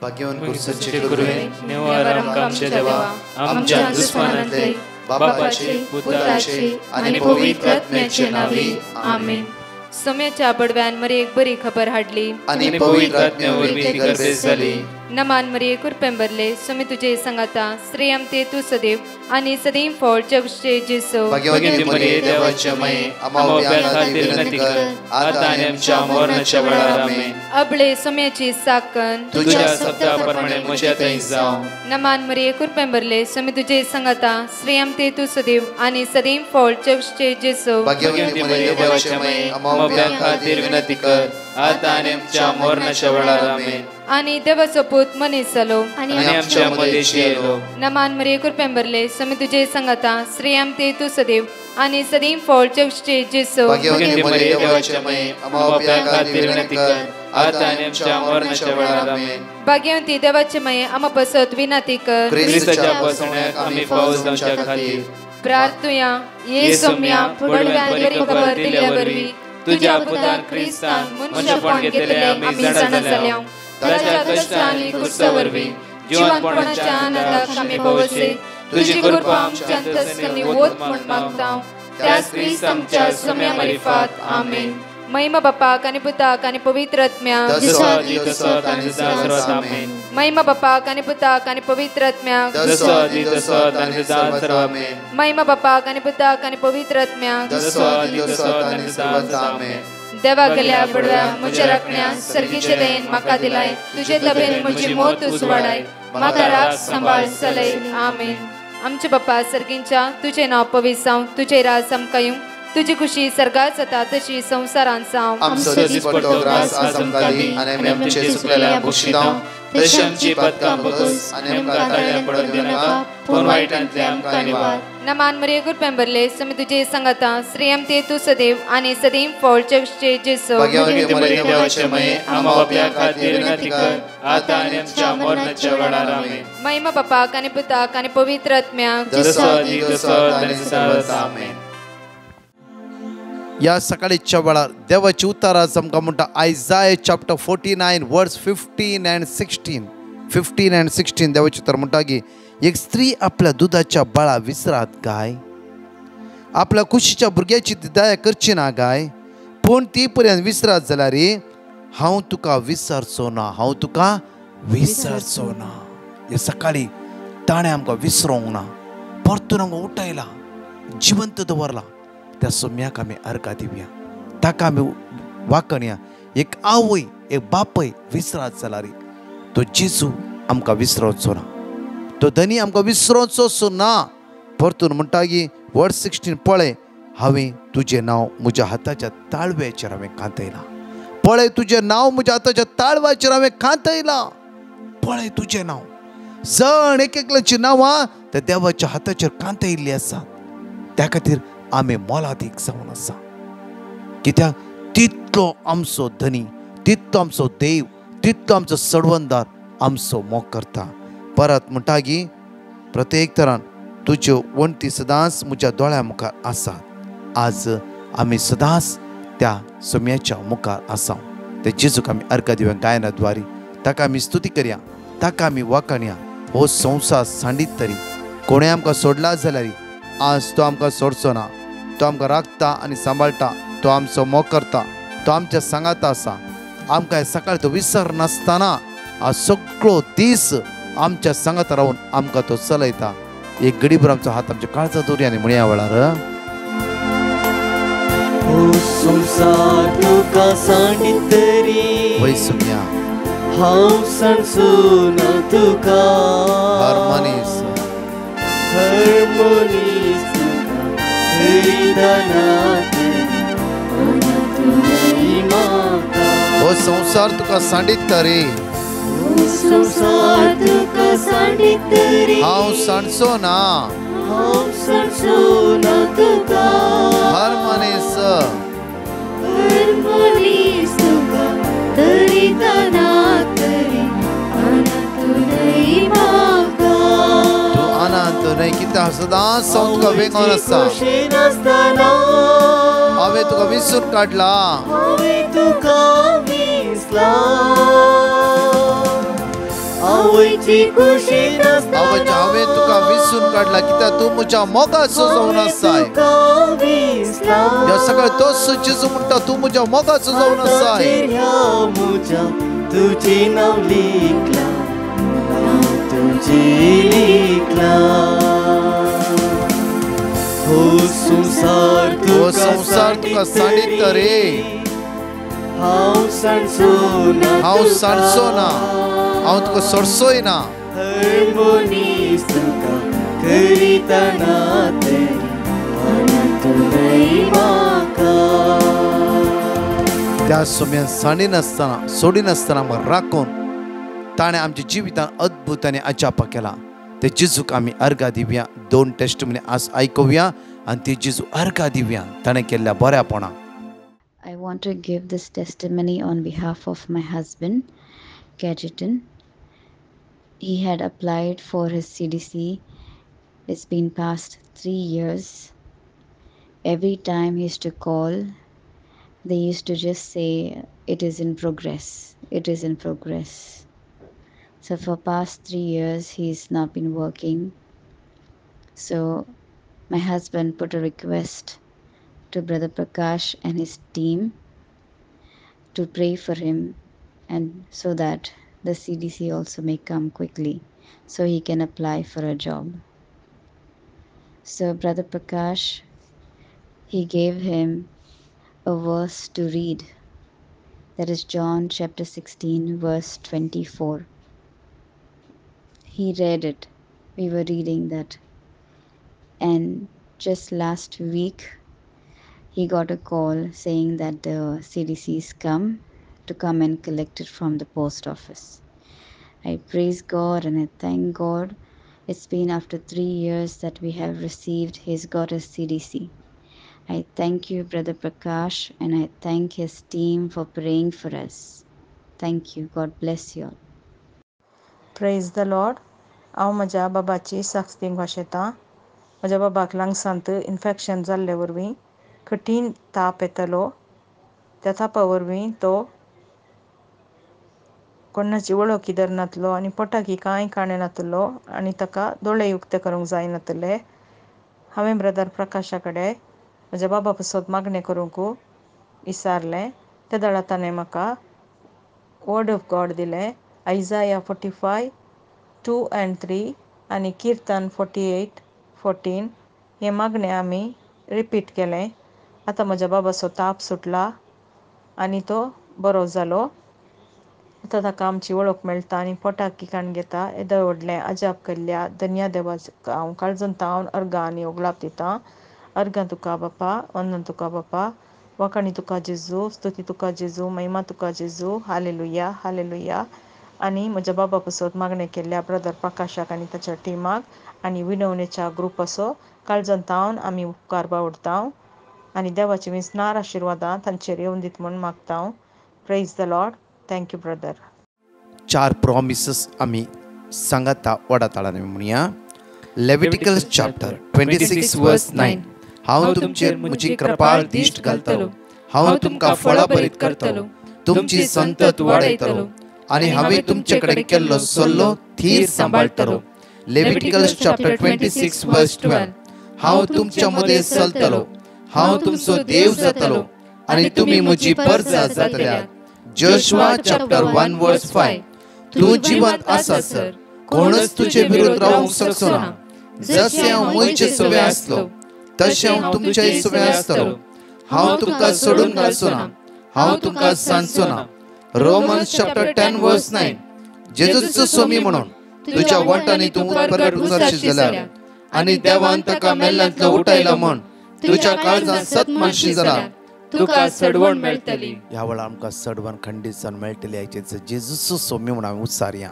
भाग्यवान कुर्सचे गुरुवे निवार आमच्या देवा आमच्या दुश्मनांतले बापाचे पुत्राचे आणि पवित्र आत्म्याचे नावे आमेन. सोम्याच्या बडव्यान मरे एक बरी खबर हाडली आणि पवित्र आत्म्यावर भीती गर्भेस झाली. नमान मरिये कुरपेंबरले सोमे तुझे संगाता श्रेयम ते तू सदैव आणि सदैव फळ जगचे जेसो. भाग्यवती मरिये देवाच्या माये आम्हा खातीर विनंती कर आता आणि आमच्या मरणाच्या वेळार आमेन. अबळे सोम्याची साकन तुझ्या शब्दाप्रमाणे म्हज्या थंय जावं. नमान मरिये कुरपेंबरले सोमे तुझे संगाता श्रेयम ते तू सदैव आणि सदैव फळ जगचे जेसो. भाग्यवती मरिये देवाच्या माये आम्हा खातीर विनंती कर आता आणि आमच्या मरणाच्या वेळार आमेन. आणि देवाचो पूत मनीस जालो आणि आमच्या मदेशी येलो. नमान मरिये कुरपेंबरले सोमे तुझे संगाता श्रेयम ते तू सदैव आणि सदैव फळ जगचे जेसो. भाग्यवती मरिये देवाच्या माये आम्हा खातीर विनंती कर आता आणि आमच्या मरणाच्या वेळार आमेन. भाग्यवती देवाचे माये आम्हा पसत विनंती कर ख्रिस्ताच्या पासण्याक आम्ही पावस जावच्या खातीर प्रार्थुया. ये सोम्या बडव्यान बरी खबर दिल्या वरवी तुझ्या पुतान ख्रिस्तान मनुष्यपण घेतले आम्ही जाणा जाल्या. ताच्या कष्टांनी कुर्सावरवी जीवनपणाच्या आनंदाक आम्ही पावसे. तुझी कृपा आमच्या अंतस्करणी वोत म्हण मागता त्याच ख्रिस्त आमच्या सोम्या मरिफात आमेन. महिमा बापाक आणि पुताक आणि पवित्र आत्म्याक महिमा बापाक आणि पुताक आणि पवित्र आत्म्याक महिमा बापाक आणि पुताक आणि पवित्र आत्म्याक देवा गेल्या बडव्या म्हज्या राखण्या सर्गीचे देन म्हाका दिलाय. तुझे तबेन म्हजी मोत उजवाडाय म्हाका राख सांबाळ चलय आमेन. आमचे बापा सर्गींच्या तुझे नाव पवित्र जावं. तुझे राज आमकां येवं. तुझी खुशी सर्गात जाता तशी संसारांत जावं. आमचो दिसपट्टो ग्रास आज आमकां दी आनी आमी आमचे सुकलेल्या बक्षितां तशी आमची पदकां बगस आनी आमकां ताळ्या पडत दिनाका पूण वायटांतले आमकां निवार. नमान मरिये कुरपेंबरले सोमे तुझे संगाता श्रेयम ते तू सदैव आणि सदैव फळ जगचे जेसो. भाग्यवती मरिये देवाचे माये आम्हा बापया खातीर विनंती कर आता आनी आमच्या मरणाच्या वेळार आमेन. महिमा बापाक आणि पुताक आणि पवित्र आत्म्याक आमेन. या सकाळीच्या वेळार देवाची उतार आज आमकां म्हणटा आयजाया चॅप्टर 49 वर्स 15 and 16 देवाची उतार म्हणटा की एक स्त्री आपल्या दुधाच्या बाळा विसरात काय. आपल्या कुशीच्या भुरग्याची ती दया करची ना काय. पूण ती पर्यंत विसरात जाल्यार रे हांव तुका विसरचो ना. हांव तुका विसरचो ना. हे सकाळी ताणें आमकां विसरोंक ना. परतून आमकां उठयला जिवंत दवरला. त्या सोम्याक आमी अर्घा दिवया. ताका आमी वाकणया. एक आवय एक बापय विसरात जाल्यार तो जेजू आमकां विसरोचो ना. तो धनी आमकां विसरोचो ना. परतून म्हणटा की वर्स 16 पळय हांवें तुजें नांव म्हज्या हाताच्या ताळव्याचेर हांवें कांतयलां. पळय तुजें नांव म्हज्या हाताच्या ताळव्याचेर हांवें कांतयलां. पळय तुजें नांव. जण एक एकल्याची नांवां त्या देवाच्या हाताचेर कांतयल्लीं आसात. त्या खातीर आमी मोलादीक जावन आसा. कित्याक तितलो आमचो धनी तितलो आमचो देव तितलो आमचो सडवंदार आमचो मोग करता. परत म्हणटा की प्रत्येक तरान तुज्यो वणटी सदांच म्हज्या दोळ्या मुखार आसात. आज आमी सदांच त्या सोम्याच्या मुखार आसा. ते जेजूक आमी अर्घ दिवया गायनाद्वारी. ताका आमी स्तुती करया. ताका आमी वाकणया. हो संवसार सांडीत तरी कोणें आमकां सोडला जाल्यार आज तो आमकां सोडचो ना. तो आमकां राखता आनी सांबाळटा. तो आमचो मोग करता. तो आमच्या सांगात आसा. आमकां सकाळी तो विसर नासतना आज सगळो दीस आमच्या सांगात रावन आमकां तो चलयता. एक घडीभर आमचो हात आमच्या काळजा दवरया आनी म्हणया वेळार वय सोम्या हांव सांडचो ना तुका. हर मनीस हो संसार तुका सांडीत तरी हांव सांडचो ना. हर मनीस तू अनंत न्हय कित्याक सदांच हांव तुका वेगोन आसा. हांवें तुका विसरून काडला. आवयची खुशी आवयच्या हांवें तुका विसरून काडला कित्याक तूं म्हज्या मोगाचो जावन आसाय. ह्या सगळ्या तोच जेजू म्हणटा तूं म्हज्या मोगाचो जावन आसाय. तुझे नाव लिखला, तुझे लिखला. हो संसार तुका सांडिता रे. हांव सांडचोना, हांव तुका सोडचोय ना. हर मनीस तुका करीतना तरी वानतुलय म्हाका. त्या सोम्यान सांडिनासतना सोडिनासतना आमकां राखून ताणें आमच्या जिवितांत अद्भुत आनी अजापा केला. ते जेजूक आमी अर्घा दिवया. 2 टेस्टमनी आज आयकुया आनी ती जेजू अर्घा दिवया ताणें केल्ल्या बऱ्यापणा. I want to give this testimony on behalf of my husband, Gajetan. He had applied for his CDC. It's been past 3 years. Every time he used to call, they used to just say, it is in progress, it is in progress. So for past 3 years, he's not been working. So my husband put a request to Brother Prakash and his team to pray for him, and so that the CDC also may come quickly so he can apply for a job. So Brother Prakash, he gave him a verse to read. That is John chapter 16 verse 24. He read it. We were reading that. And just last week, he got a call saying that the CDC's come and collect it from the post office. I praise God and I thank God. It's been after 3 years that we have received. He's got his CDC. I thank you, Brother Prakash, and I thank his team for praying for us. Thank you. God bless you all. Praise the Lord. हांव म्हज्या बाबाची साक्ष दिवंक वाशेतां. म्हज्या बाबाक लंग्सांत infection जाल्ले वरवीं कठीण ताप येतालो. त्या तापा वरवीं तो कोणाची वळखी धरनासलो आनी पोटाकी कांय काडनासलो आनी ताका दोळे उक्ते करूंक जायनासले. हांवें ब्रदर प्रकाशा कडेन म्हज्या बाबा पासत मागणें करूंक विचारलें. त्या दाडा ताणें म्हाका वर्ड ऑफ गॉड दिलें. आयजाया 45, 2 and 3 आनी किर्तन 48:14 हें मागणें आमी रिपीट केलें. आतां म्हज्या बाबाचो ताप सुटला आनी तो बरो जालो. आतां ताका आमची वळख मेळटा आनी पोटाक किकाण घेता. येदो व्हडलें अजाप केल्ल्या धन्या देवाक हांव काळजांत हांव अर्गां आनी ओगलाप दितां. अर्गां तुका बापा, वंदन तुका बापा, वखाणी तुका जेजू, स्तुती तुका जेजू, महिमा तुका जेजू. Hallelujah, hallelujah. आनी म्हज्या बाबा पासत मागणें केल्ल्या ब्रदर प्रकाशाक आनी ताच्या टिमाक आनी विनवणेच्या ग्रुपाचो काळजांत हांव आमी उपकार बावडटां आनी देवाची विस्नार आशिर्वादां तांचेर येवन दीत म्हूण मागतां. Praise the Lord. Thank you brother. 4 promises आमी सांगाता वडा ताळान म्हणया. लेविटिकल चॅप्टर 26 वर्स 9. हांव तुमचेर म्हजी कृपाळ दिश्ट घालतलो. हांव तुमकां फळां बरीत करतलो. तुमची संतत वाडयतलो आनी हांवें तुमचे कडेन केल्लो सल्लो थीर सांबाळटलो. लेविटिकल चॅप्टर 26 वर्स 12. हांव तुमच्या मदीं चलतलो. हांव तुमचो देव जातलो आनी तुमी म्हजी परजा जातल्या. जोशुआ चॅप्टर 1 वर्स 5. तूं जिवंत आसा सर, कोणच तुजे विरोध रावंक शकचो ना. जशें हांव मोयचे सवे आसलो तशें हांव तुमचेय सवे आसतलो. हांव तुमकां सोडून घालचो ना, हांव तुमकां सांडचो ना. रोमन्स चॅप्टर 10 वर्स 9. जेजूचो सोमी म्हणून तुज्या वाटांनी तूं प्रगट उरशी जाल्यार आनी देवान ताका मेल्ल्यांतलो उठयला म्हण तुज्या काळजांत सत मनशी जाला. तुका सडवण मेळटली. ह्या वेळार आमकां सडवण खंडीत जावन मेळटली. हाचे जेजूचो सोमी म्हणून आमी उच्चारया.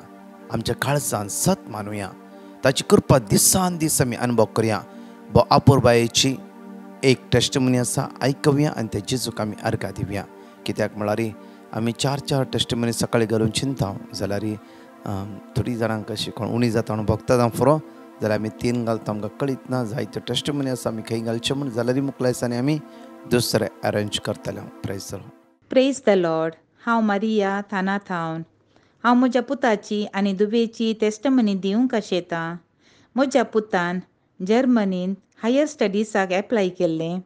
आमच्या काळजांत सत मानुया. ताची कृपा दिसान दीस आमी अनुभव करया. आपुरबायेची एक टेस्टमनी आसा, आयकवया आनी त्या जेजूक आमी अर्घा दिवया. कित्याक म्हळ्यार आमी 4 टेस्टमनी सकाळी घालून चिंता जाल्यार थोडी जाणांक अशी कोण उणी जाता म्हणून भक्तां फुरो जाल्यार आमी 3 घालता. आमकां कळीत ना जायते टेस्टमनी आसा आमी खंय घालचे म्हूण जाल्यार मुखलायसांनी आमी दुसरें अरेंज करतले. Praise the Lord. Praise the Lord. हांव मारिया थानाथावन. हांव म्हज्या पुताची आनी दुवेची टेस्टमनी दिवंक आशेतां. म्हज्या पुतान जर्मनींत हायर स्टडीजाक एप्लाय केल्लें.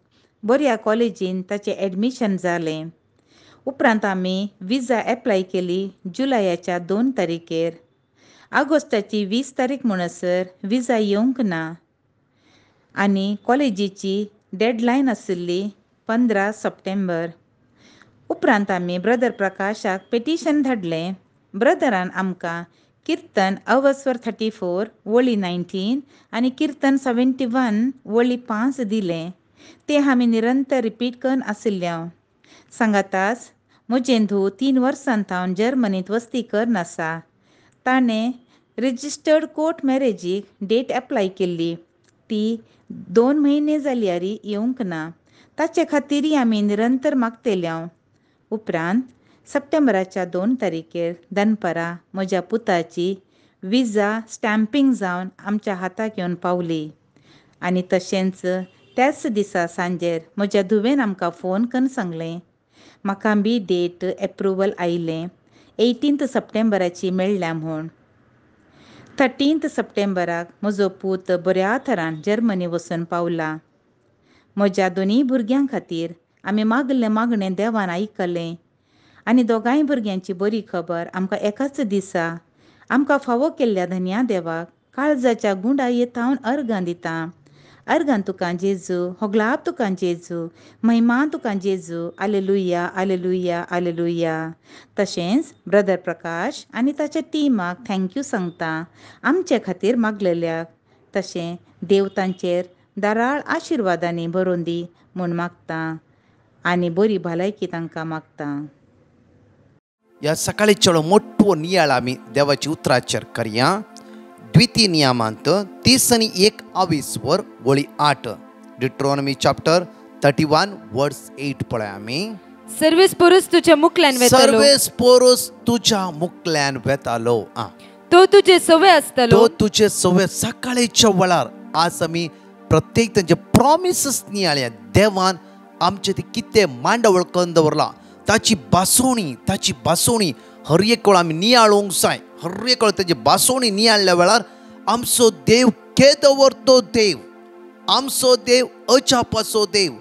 बऱ्या कॉलेजीन ताचें एडमिशन जालें. उपरांत आमी विजा एप्लाय केली जुलयाच्या 2 तारीखेर. ऑगस्टाची 20 तारीख म्हणसर विजा येवंक ना आनी कॉलेजीची डेडलायन आशिल्ली 15 सप्टेंबर. उपरांत आमी ब्रदर प्रकाशाक पेटिशन धाडलें. ब्रदरान आमकां किर्तन अवर्सवर 34 वळी 19 आनी किर्तन 71 वळी 5 दिलें. ते आमी निरंतर रिपीट करून आशिल्ल्या. सांगाताच म्हजें धूव 3 वर्सां हांव जर्मनींत वस्ती करन आसा. ताणें रजिस्टर्ड कोर्ट मॅरेजीक डेट एप्लाय केल्ली. ती 2 म्हयने जाल्यारी येवंक ना. ताचे खातीरय आमी निरंतर मागतल्या. उपरांत सप्टेंबराच्या 2 तारीखेर दनपारां म्हज्या पुताची विजा स्टॅम्पिंग जावन आमच्या हाताक येवन पावली. आनी तशेंच त्याच दिसा सांजेर म्हज्या धुवेन आमकां फोन करून सांगलें म्हाका बी डेट एप्रुवल आयलें. 18 सप्टेंबराची मेळ्ळ्या म्हूण. 13 सप्टेंबराक म्हजो पूत बऱ्या तरान जर्मनी वचून पावला. म्हज्या दोनीय भुरग्यां खातीर आमी मागलें मागणें देवान आयकलें आनी दोगांय भुरग्यांची बरी खबर आमकां एकाच दिसा. आमकां फावो केल्ल्या धन्या देवाक काळजाच्या गुंडायेंत हांव अर्गां दितां. अर्गां तुका जेजू, होगलाप तुका जेजू, महिमा तुका जेजू, आलेलुया आलेलुया आलेलुया. तशेंच ब्रदर प्रकाश आनी ताच्या टिमाक थँक्यू सांगता आमचे खातीर मागलेल्याक. तशें देव तांचेर दाराळ आशिर्वादांनी भरोवन दी म्हूण मागतां आनी बरी भलायकी तांकां मागतां. या सकाळीचो मोठो नियाळ आमी देवाची उतराचेर करया. द्वितीय नियमांत 30 आनी 21 वर वळी 8. डिट्रॉनॉमी चॅप्टर 31 वर्स 8 पळय आमी. सर्वेस पोरस तुझ्या मुखल्यान वेतालो. सर्वेस पोरस तुझ्या मुखल्यान वेतालो. तो तुझे सवय आसतालो. तो तुझे सवय सकाळीच्या वेळार. आज आमी प्रत्येक त्यांचे प्रॉमिसेस नियाळ्या. देवान आमचे ते कितें मांडवळ करून दवरला. ताची बासोणी हर एक वेळ आमी नियाळोंक जाय. हर एक वेळ ताची बासोणी नियाळल्या वेळार आमचो देव केदवरतो देव, आमचो देव अचापाचो देव,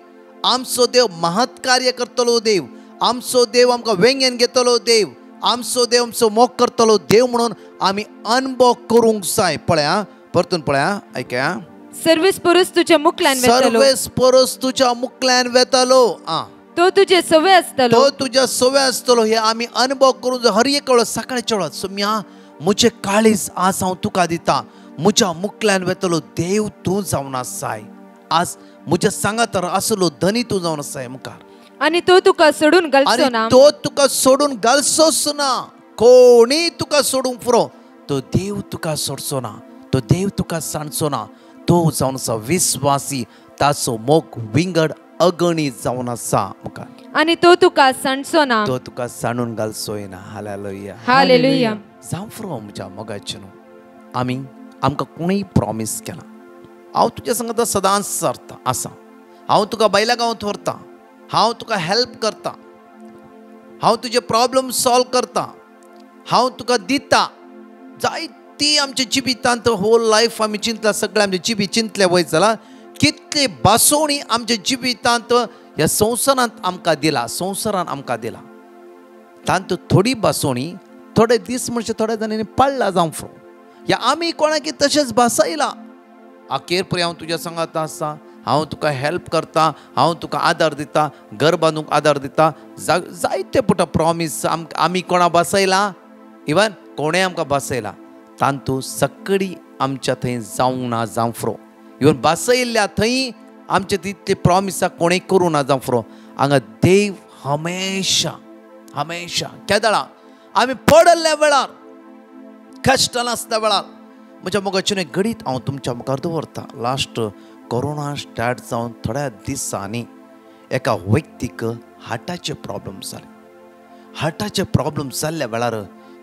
आमचो देव महत् कार्य करतलो देव, आमचो देव आमकां वेंगेन घेतलो देव, आमचो देव आमचो मोग करतलो देव म्हणून आमी अनुभव करूंक जाय. पळया परतून पळया ऐकया. सर्वेस पोरस तुझ्या मुखल्यान वेतालो. सर्वेस पोरस तुझ्या मुखल्यान वेतालो. तो तुझे सवय आसतालो. तो तुझ्या सवय आसतलो. हे आमी अनुभव करून जाय. हर एक वेळ सकाळच्या वेळार सोम्या म्हजे काळीज आज हांव तुका दिता. म्हज्या मुखल्यान वेतलो देव तूं जावन आसाय. आज म्हज्या सांगात आसलो धनी तूं जावन आसाय मुखार. आनी तो तुका सोडून घालचो ना. तो तुका सोडून घालचोच ना. कोणी तुका सोडूंक पुरो. तो देव तुका सोडचो ना. तो देव तुका सांडचो ना. तो जावन आसा विश्वासी. ताचो मोग विंगड अगणित जावन आसा मुखार. आनी तो तुका सांडचो ना. तो तुका सांडून घालचोय ना. Hallelujah hallelujah. जावं पुरो म्हज्या मोगाचे न्हू. आमी आमकां कोणीय प्रॉमिस केला. हांव तुज्या सांगता सदांच सरता आसा. हांव तुका बायल्या गांवांत व्हरता. हांव तुका हेल्प करता. हांव तुजे प्रॉब्लेम सॉल्व करता. हांव तुका दिता. जायती आमच्या जिबितांत होल लायफ आमी चिंतला. सगळे आमचे जिबी चिंतले वयत जाल्यार कितली बासोणी आमच्या जिबितांत ह्या संवसारांत आमकां दिला. संवसारान आमकां दिला. तांतूं थोडी बासोणी थोडे दीस म्हणजे थोड्या जाणांनी पाळला जावं फुरो. या आमी कोणाकी तशेंच भासायला. अखेर पर्यंत हांव तुज्या सांगात आसा. हांव तुका हेल्प करता. हांव तुका आदार दिता. घर बांदूंक आदार दिता. जायते पुटा प्रॉमीस आमी कोणा भासायला. इवन कोणें आमकां भासयला. तांतूं सकडी आमच्या थंय जावंक ना जावं फुरो. इवन भासयल्ल्या थंय आमचे तितले प्रॉमिसा कोणें करूं ना जावं फुरो. हांगा देव हमेशा हमेशा केदळा आमी पडल्ल्या वेळार कश्टान आसल्या वेळार म्हज्या मोगाचें घडीत हांव तुमच्या मुखार दवरता. लास्ट कोरोना स्टार्ट जावन थोड्या दिसांनी एका व्यक्तीक हार्टाचे प्रॉब्लेम जाले. हार्टाचे प्रॉब्लेम जाल्ल्या वेळार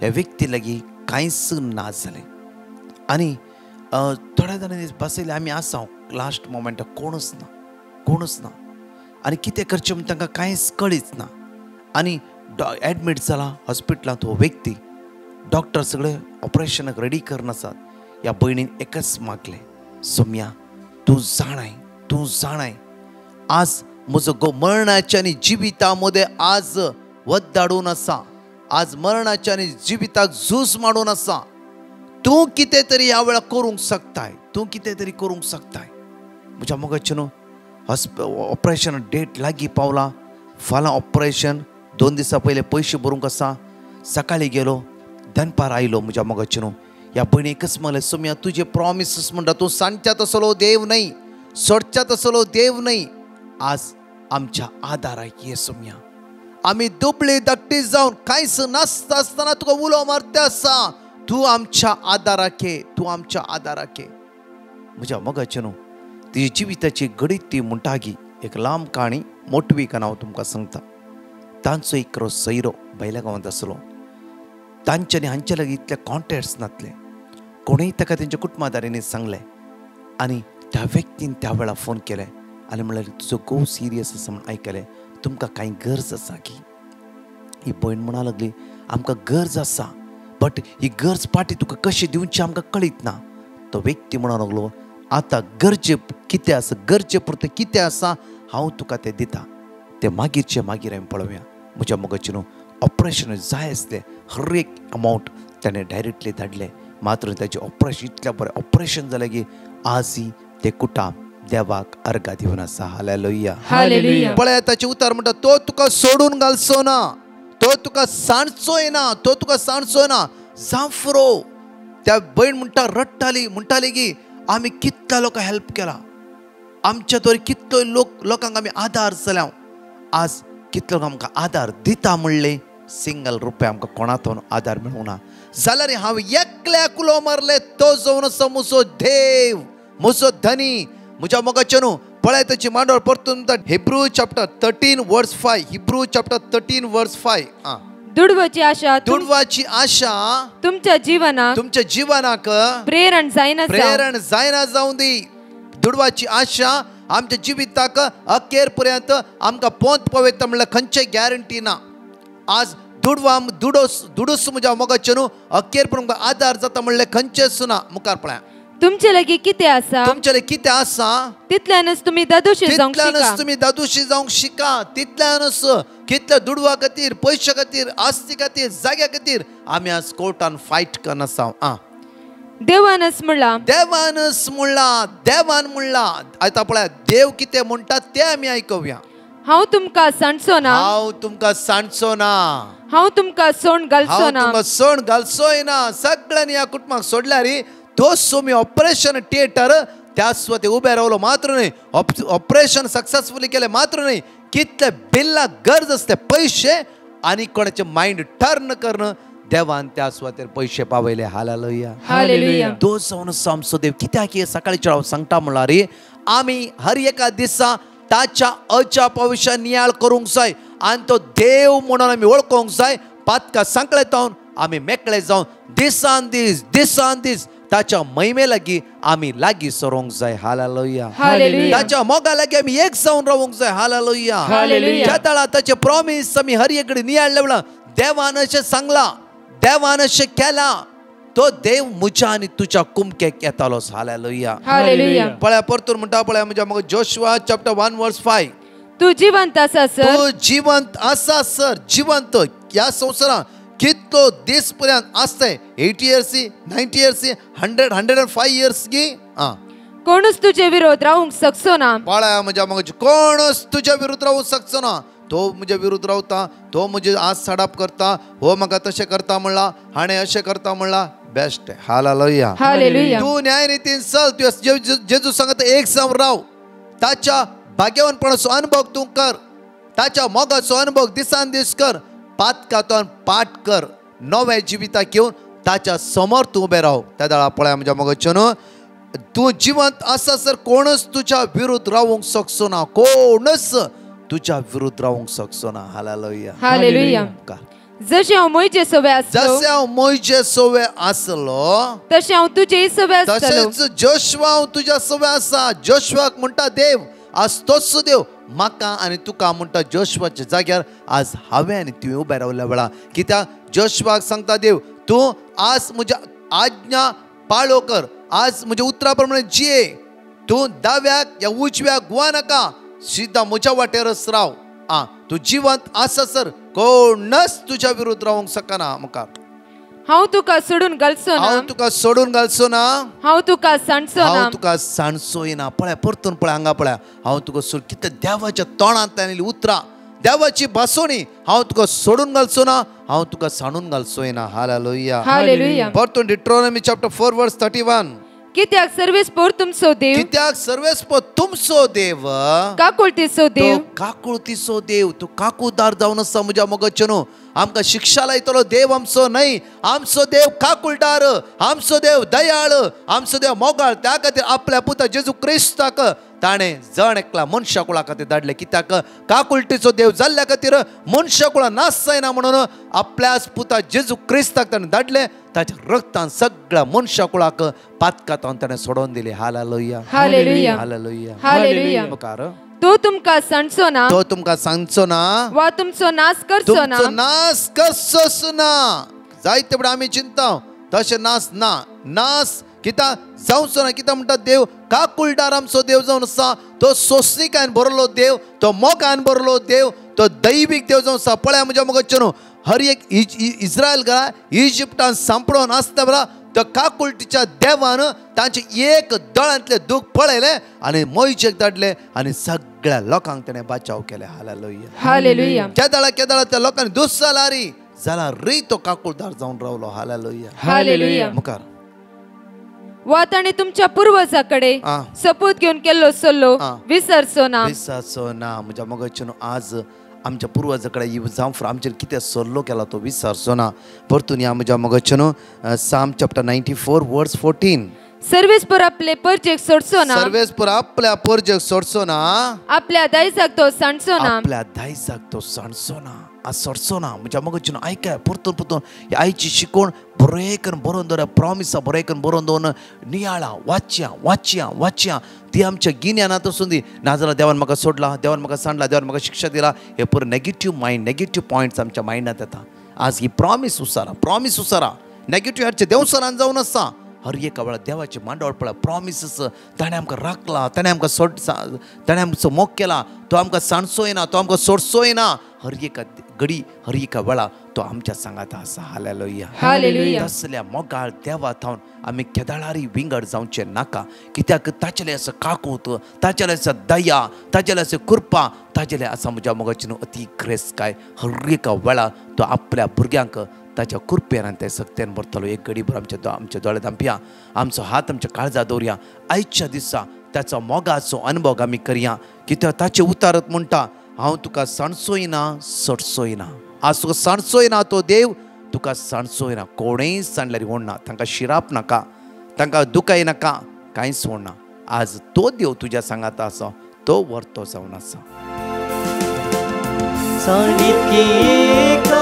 ह्या व्यक्ती लागीं कांयच ना जालें. आनी थोड्या जाणांनी बसयले आमी आसा. लास्ट मोमेंटाक कोणूच ना आनी कितें करचें म्हण तांकां कांयच कळीच ना. आनी एडमीट जाला हॉस्पिटलांत. हो व्यक्ती डॉक्टर सगळे ऑपरेशनाक रेडी करनासात. ह्या भयणीन एकच मागले, सौम्या तूं जाणाय आज म्हजो मरणाच्या आनी जिविता मदें आज वद्दाडून आसा. आज मरणाच्या आनी जिविताक झूज मारून आसा. तूं कितें तरी ह्या वेळा करूंक शकताय. म्हज्या मोगाचे न्हू ऑपरेशन डेट लागीं पावला. फाल्यां ऑपरेशन. 2 दिसां पयले पयशे भरूंक आसा. सकाळीं गेलो, दनपार आयलो. म्हज्या मोगाचे न्हू ह्या भयणी एकच म्हणलें, सौम्या तुजे प्रॉमिसीस म्हणटा तूं सांडच्या तसलो देव न्हय, सोडच्या तसलो देव न्हय. आज आमच्या आदाराक ये सौम्या. आमी दुबळी धाकटी जावन कांयच नासता आसतना तुका उलो मारता आसा. तूं आमच्या आदाराक ये. म्हज्या मोगाचे न्हू तिजी जिविताची घडीत ती म्हणटागी एक लांब काणी मोटवी कान हांव तुमकां सांगता. तांचो एक सैरो भायल्या गांवांत आसलो. तांच्यांनी हांचे लागीं इतले कॉन्टॅक्ट्स नासले. कोणूय ताका तेंच्या कुटुंबादारांनी सांगलें आनी त्या व्यक्तीन त्या वेळा फोन केले आनी म्हणलें तुजो घोव सिरियस आसा म्हूण आयकलें. तुमकां कांय गरज आसा की? ही भयण म्हणा लागली, आमकां गरज आसा, बट ही गरज पाटी तुका कशी दिवची आमकां कळीत ना. तो व्यक्ती म्हणूंक लागलो, आतां गरजे कितें आसा, गरजे पुरतें कितें आसा हांव तुका तें दिता. तें मागीर हांवें पळोवया. म्हज्या मोगाचे न्हू ऑपरेशन जाय आसलें हर एक अमावंट ताणें डायरेक्टली धाडलें. मात्र ताचें ऑपरेशन इतलें बरें ऑपरेशन जालें की आजय तें कुटाम देवाक अर्घा दिवन आसा. हालेलुया. पळय ताचें उतर म्हणटा, तो तुका सोडून घालचो ना, तो तुका सांडचोय ना. जांफरो त्या भयण म्हणटा म्हणटाली की आमी कितल्या लोकांक हेल्प केला. आमच्या द्वारे कितलो लोकांक आमी आदार जाल्या. आज कितलो आमकां आदार दिता म्हणले सिंगल रुपया आमकां कोणातून आदार मेळूंक ना. जाल्यार हांव एकल्याक उलो मारले तो जावन आसा म्हजो देव, म्हजो धनी. म्हज्या मोगाचे न्हू पळय ताची मांडोळ परतून हिब्रू चॅप्टर 13 वर्स 5. हिब्रू चॅप्टर 13 वर्स 5. दुडवाची आशा तुमच्या जीवनाक प्रेरण जायना जावं दी. दुडवाची आशा आमच्या जिविताक अखेर पर्यंत आमकां पोंत पवयता म्हणल्यार खंयचेय गॅरंटी ना. आज दुडूस म्हज्या मोगाचे न्हू अखेर पर्यंत आदार जाता म्हणल्यार खंयचेच ना. मुखार पळया तुमचे लागीं कितें आसा तितल्यानच तुमी दादोशी जावंक शिका. तितल्यानच कितल्या दुडवा खातीर, पयशे खातीर, आस्ती खातीर, जाग्या खातीर आमी आज कोर्टान फायट करनासा. देवानच म्हणला. आतां पळया देव कितें म्हणटा तें आमी आयकुया. हांव तुमकां सांडचो ना, हांव तुमकां सोंड घालचोय ना. सगळ्यांनी ह्या कुटुंबाक सोडल्यार तो सोमी ऑपरेशन थिएटर त्या स्वते उबे रावलो मात्र न्हय, ऑपरेशन सक्सेसफुली केले मात्र न्हय, कितले बिल्ला गरज असते पयशे आनी कोणाचे माइंड टर्न करणं देवान त्या स्वातेर पयशे पावयले. हालेलुया. तो जावन आमचो देव कित्याक सकाळीच्या हांव सांगता म्हणल्यार आमी हर एका दिसा ताच्या अजाप विशय नियाळ करूंक जाय आनी तो देव म्हणून आमी वळखूंक जाय. पातका सांकळेतावन आमी मेकळे जावन दिसान दीस ताच्या महिमे लागीं आमी लागीं सरोंक जाय. हालेलुया. ताच्या मोगा लागीं आमी एक जावन रावूंक जाय. हालेलुया. ज्या ताळा ताचे प्रॉमिस आमी हर एकडेन नियाळ लेवला. देवान अशें सांगला, देवान अशें केला, तो देव म्हज्या आनी तुज्या कुमकेक येतालोच. हालेलुया. पळया परतून म्हणटा पळया म्हज्या मग जोशुआ चॅप्टर 1 वर्स 5. तू जिवंत आसा सर. जिवंत ह्या संवसारांत कितलो दीस पर्यंत आसताय. 80 years, 90 years, 100, 105 years की कोणूच तुजे विरोध रावूंक शकचो ना. पळया म्हज्या मग कोणूच तुज्या विरुद्ध रावूंक शकचो ना. तो म्हज्या विरुद्ध रावता, तो म्हजे आज साडाप करता, हो म्हाका तशें करता म्हणला, हाणें अशें करता म्हणला. बेस्ट. हालेलुया. तू न्याय रितीन चल. जेजू सांगता एक जावन राव. ताच्या भाग्यवानपणाचो अनुभव तूं कर. ताच्या मोगाचो अनुभव दिसान दीस कर. पातकातून पाठ कर. नवे जिविताक घेवन ताच्या समोर तूं उबें राव. त्या दाळा पळया म्हज्या मोगाचें न्हू तूं जिवंत आसा सर. कोणूच तुज्या विरुद्ध रावूंक शकचो ना. कोणूच तुज्या विरुद्ध रावूंक शकचो ना. हालेलुया. जशें हांव मोयजे सोवे आसलो तशें हांव तुजे सोवे आसतलो. तशेंच जोशुआ हांव तुज्या सोवे आसा. जोशुआक म्हणटा देव आज तोच देव म्हाका आनी तुका म्हणटा जोशुआच्या जाग्यार आज हांवें आनी तुवें उबे रावल्या वेळा. कित्याक जोशुआक सांगता देव तू आज म्हज्या आज्ञा पाळो कर, आज म्हज्या उतराप्रमाणे जिये. तू दाव्याक या उजव्याक गुवा नाका, सिद्धा म्हज्या वाटेरच राव. तू जिवंत आसा सर, कोणच तुझ्या विरुद्ध रावंक शकना. मुखार हांव तुका सोडून घालचो ना, हांव तुका सोडून घालचो ना, हांव तुका सांडचो ना, हांव तुका सांडचोय ना. पळय परतून पळय हांगा पळय, हांव तुका सोड. कितें देवाच्या तोंडांतल्यान उतरां, देवाची भासोणी. हांव तुका सोडून घालचो ना, हांव तुका सांडून घालचोय ना. हालेलुया. हालेलुया. परतून डिट्रोनॉमी चॅप्टर 4 वर्स 31. कित्याक सर्वेस्पोर तुमचो देव, कित्याक सर्वेस्पोर तुमचो देव, काकुळतीचो देव, काकुळतीचो देव. तू काकूदार जावन आसा म्हज्या मोगाचेनो. आमकां शिक्षा लायतलो देव आमचो न्हय. आमचो देव काकुळदार, आमचो देव दयाळ, आमचो देव मोगाळ. त्या खातीर आपल्या पुता जेजू क्रिस्ताक ताणें जण एकला मनशा कुळा खातीर धाडले. कित्याक काकुळटीचो देव जाल्ल्या खातीर मनशा कुळा नाश जायना म्हणून आपल्याच पुता जेजू क्रिस्ताक ताणें धाडले. ताच्या रक्तान सगळ्या मनशा कुळाक पातकातावन ताणें सोडोवन दिले. हालेलुया. हालेलुया. हालेलुया. हालेलुया. मुखार तो तुमकां सांडचो ना, तो तुमकां सांगचो ना, वा तुमचो नाश करचो ना, तुमचो नाश करचोच ना. जायते फुडें आमी चिंता तशें नाश ना, नाश कित्याक जावचो ना. कित्याक म्हणटा देव काकुळदार आमचो देव जावन आसा. तो सोंसणिकायेन बरलो देव, तो मोगान बरलो देव, तो दैवीक देव जावन आसा. पळय म्हज्या मोगाचेनो, हर एक इस्रायल घरा इजिप्टान सांपडोन आसता बरा, त्या काकुळटीच्या देवान तांचे एक दळांतले दूख पळयले आनी मोयचेक धाडले आनी सगळ्या लोकांक ताणें बचाव केले. हालेलुया. हालेलुया. केदाळा त्या लोकांनी दुस जाल्यार री तो काकुळदार जावन रावलो. हालेलुया. हालेलुया. मुखार वा ताणें तुमच्या पुर्वजां कडेन सपूत घेवन केल्लो सल्लो विसरचो ना. विसरचो ना. म्हज्या मोगाचेनो आज आमच्या पुर्वजां कडेन जावं फुडें आमचेर कितें सल्लो केला तो विसरचो ना. परतून या म्हज्या मोगाचेनो साम चॅप्टर 94 वर्स 14. सर्वेस्पोर आपले परजेक सोडचो ना, सर्वेस्पोर आपल्या परजेक सोडचो ना, आपल्या दायजाक तो सांडचो ना, आपल्या दायजाक तो सांडचो ना, सोडचो ना. म्हज्या मोगाचेनो आयकाय परतून ही आयची शिकोवण बरें करून बरोवन दवरा. प्रॉमिसां बरें करून बरोवन दवरून नियाळा वाचया ती आमच्या गिन्यानात वचून दी. नाजाल्यार देवान म्हाका सोडला, देवान म्हाका सांडला, देवान म्हाका शिक्षा दिला, हे पळय नेगेटिव्ह मायंड, नेगेटिव्ह पॉयंट्स आमच्या मायंडात येता. आज ही प्रॉमिस उसारा नेगेटिव्ह हाडचे देवसरान जावन आसा. हर एका वेळा देवाचे मांडवळ पळय, प्रॉमिसीस ताणें आमकां राखला, ताणें आमकां ताणें आमचो मोग केला. तो आमकां सांडचोय ना, तो आमकां सोडचोय ना. हर एका घडी हर एका वेळा तो आमच्या सांगात आसा. हालेलुया. हालेलुया. तसल्या मोगाळ देवा थावन आमी केदाळारी विंगड जावचे नाका. कित्याक ताचेले आसा काकूत, ताचेले आसा दया, ताचेले आसा कृपा, ताचेले आसा म्हज्या मोगाचेनो अती ग्रेस. काय हर एका वेळा तो आपल्या भुरग्यांक ताच्या कृपेन आनी ते सक्तेन भरतलो. एक घडीभर आमचे दोळे धांपया, आमचो हात आमच्या काळजा दवरया. आयच्या दिसा त्याचा मोगाचो अनुभव आमी करया. कित्याक ताचे उतारत म्हणटा, हांव तुका सांडचोय ना, सोडचोय ना. आज तुका सांडचोय ना तो देव, तुका सांडचोय ना. कोणेय सांडल्यार ओडना, तांकां शिराप नाका, तांकां दुखाय नाका, कांयच ओडना. आज तो देव तुज्या सांगात आसा, तो वर्तो जावन आसा. एक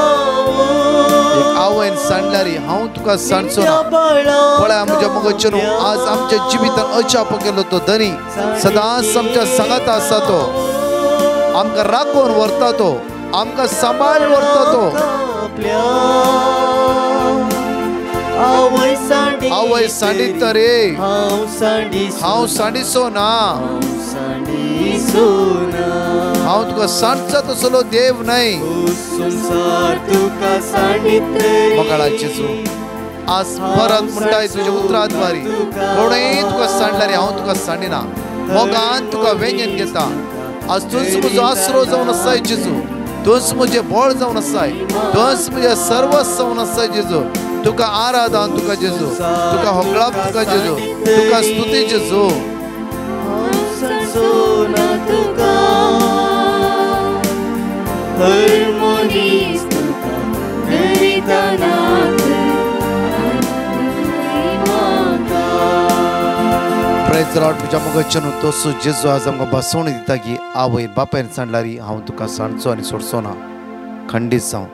आवयन सांडल्यारी हांव तुका सांडचो ना. पळय म्हज्या मोगाचेनो, आज आमच्या जिवितान अचाप केलो तो धनी सदांच आमच्या सांगात आसा. तो आमकां राखून व्हरता, तो आमकां सांबाळ व्हरता. तो आवय सांडीत रे, हांव सांडिचो ना, हांव तुका सांडचा तसलो देव न्हय. मोगाळा जेजू, आज परत म्हणटाय तुज्या उतराद्वारी कोणेय तुका सांडल्यार हांव तुका सांडिना. मोगान तुका वेंगेन घेता. आज तूंच म्हजो आसरो जावन आसाय जेजू, तूंच म्हजें बळ जावन आसाय, तूंच म्हजें सर्वस्व जावन आसाय जेजू. तुका आराधन तुका जेजू, तुका होकळाप तुका जेजू, तुका स्तुती जेजू. Praise Lord. तुज्या मोगाचेनो तसो जेजू आज आमकां बसवणी दिता की आवय बापायन सांडल्यारी हांव तुका सांडचो आनी सोडचो ना. खंडीत जावन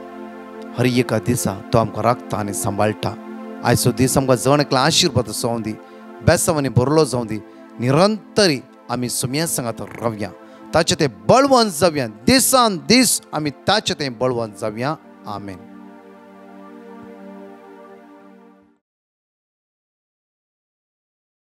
हर एका दिसा तो आमकां राखता आनी सांबाळटा. आयचो दीस आमकां जण एकलो आशिर्वाद जावं दी, बेसांवांनी भरलो जावं दी. निरंतरी आमी सुमया सांगात रावया, ताचे ते बळवंत जावया. दिसान दीस आमी ताचे ते बळवंत जावया. आमेन.